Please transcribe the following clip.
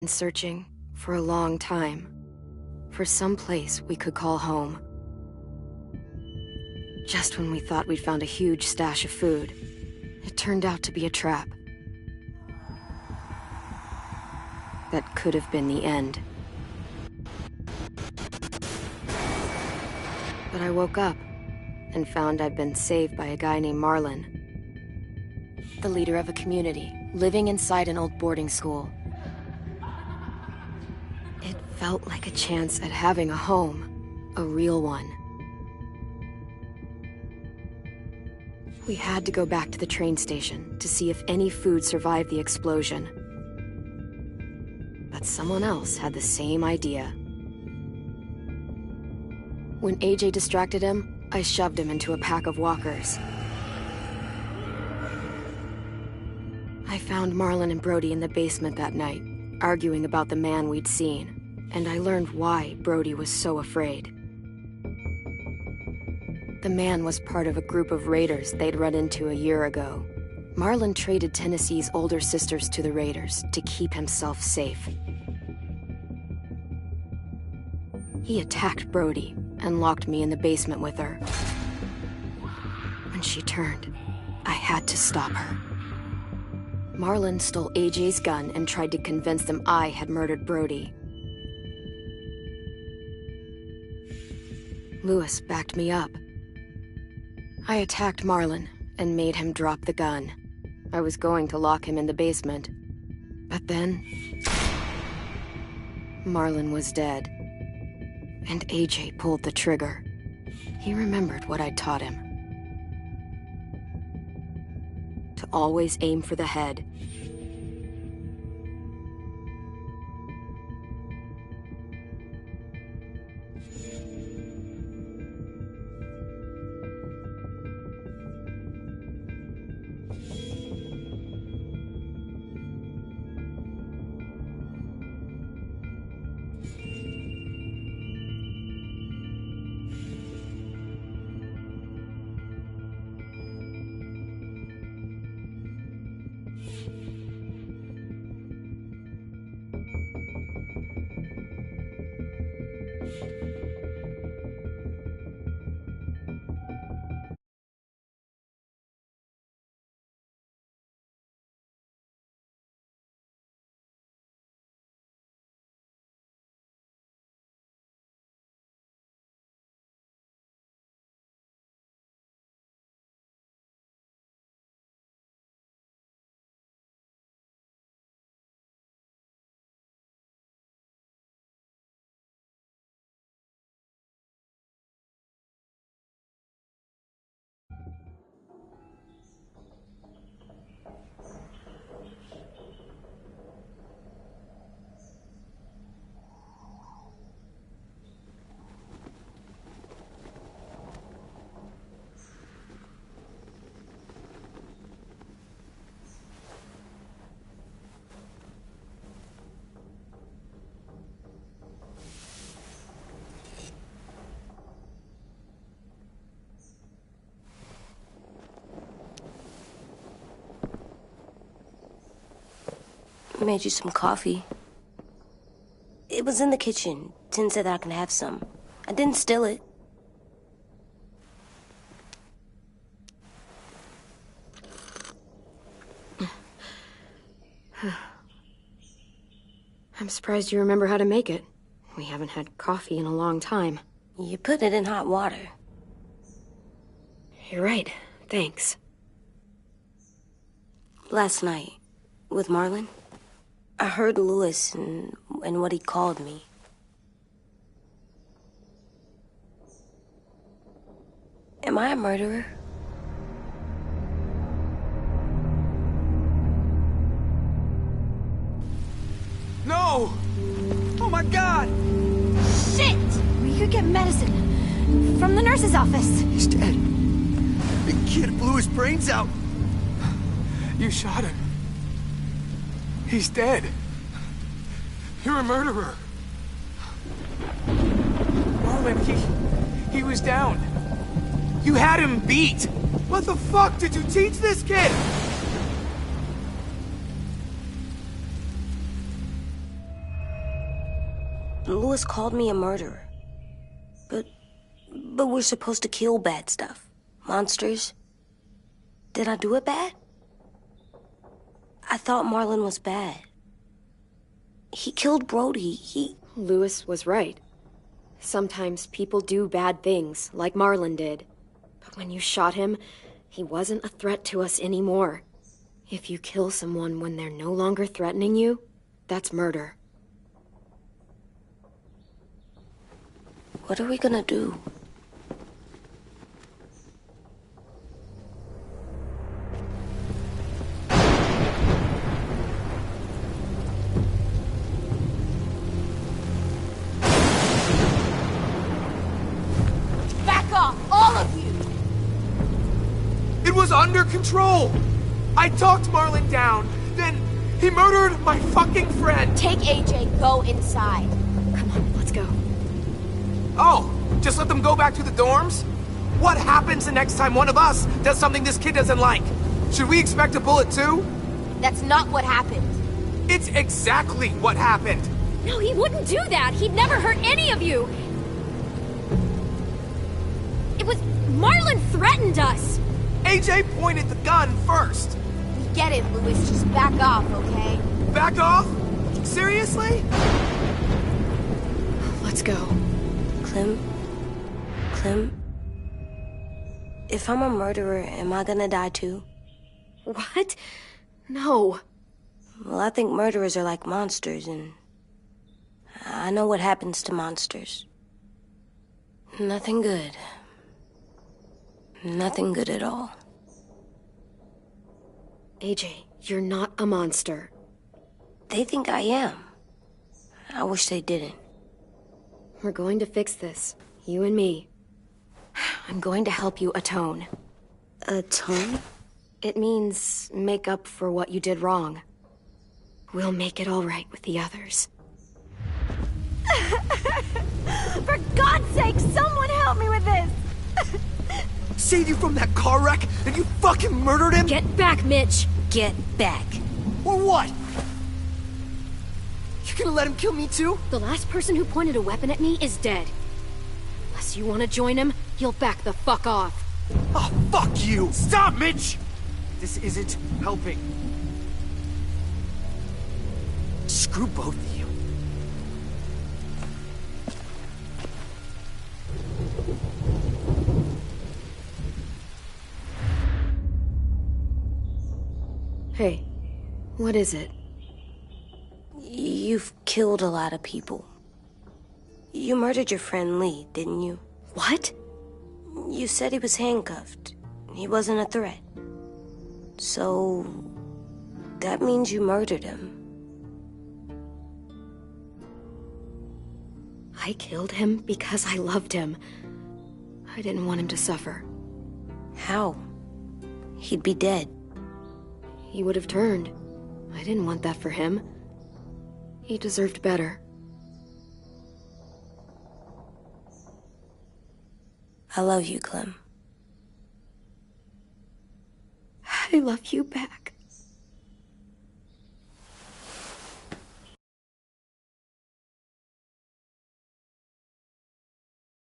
been searching for a long time for some place we could call home. Just when we thought we'd found a huge stash of food, it turned out to be a trap. That could have been the end. But I woke up and found I'd been saved by a guy named Marlon, the leader of a community living inside an old boarding school. It felt like a chance at having a home, a real one. We had to go back to the train station to see if any food survived the explosion. But someone else had the same idea. When AJ distracted him, I shoved him into a pack of walkers. I found Marlon and Brody in the basement that night, arguing about the man we'd seen, and I learned why Brody was so afraid. The man was part of a group of raiders they'd run into a year ago. Marlon traded Tennessee's older sisters to the raiders to keep himself safe. He attacked Brody and locked me in the basement with her. When she turned, I had to stop her. Marlon stole AJ's gun and tried to convince them I had murdered Brody. Lewis backed me up. I attacked Marlon and made him drop the gun. I was going to lock him in the basement. But then... Marlon was dead. And AJ pulled the trigger. He remembered what I'd taught him. To always aim for the head. Made you some coffee. It was in the kitchen. Tin said that I can have some. I didn't steal it. I'm surprised you remember how to make it. We haven't had coffee in a long time. You put it in hot water. You're right. Thanks. Last night, with Marlon, I heard Lewis and what he called me. Am I a murderer? No! Oh my God! Shit! We could get medicine from the nurse's office. He's dead. The kid blew his brains out. You shot him. He's dead. You're a murderer. Marlon, he was down. You had him beat. What the fuck did you teach this kid? Lewis called me a murderer. But we're supposed to kill bad stuff. Monsters. Did I do it bad? I thought Marlon was bad. He killed Brody. Lewis was right. Sometimes people do bad things, like Marlon did. But when you shot him, he wasn't a threat to us anymore. If you kill someone when they're no longer threatening you, that's murder. What are we gonna do? Back off, all of you! It was under control! I talked Marlon down, then he murdered my fucking friend! Take AJ, go inside. Come on, let's go. Oh, just let them go back to the dorms? What happens the next time one of us does something this kid doesn't like? Should we expect a bullet too? That's not what happened. It's exactly what happened! No, he wouldn't do that. He'd never hurt any of you. It was... Marlon threatened us. AJ pointed the gun first! We get it, Lewis. Just back off, okay? Back off? Seriously? Let's go. Clem? If I'm a murderer, am I gonna die too? What? No. Well, I think murderers are like monsters, and I know what happens to monsters. Nothing good. Nothing good at all. AJ, you're not a monster. They think I am. I wish they didn't. We're going to fix this. You and me. I'm going to help you atone. Atone? It means make up for what you did wrong. We'll make it all right with the others. For God's sake, someone help me with this! Saved you from that car wreck, and you fucking murdered him? Get back, Mitch! Get back. Or what? You gonna let him kill me too? The last person who pointed a weapon at me is dead. Unless you want to join him, you'll back the fuck off. Oh, fuck you! Stop, Mitch! This isn't helping. Screw both of you. Hey, what is it? You've killed a lot of people. You murdered your friend Lee, didn't you? What? You said he was handcuffed. He wasn't a threat. So... that means you murdered him. I killed him because I loved him. I didn't want him to suffer. How? He'd be dead. He would have turned. I didn't want that for him. He deserved better. I love you, Clem. I love you back.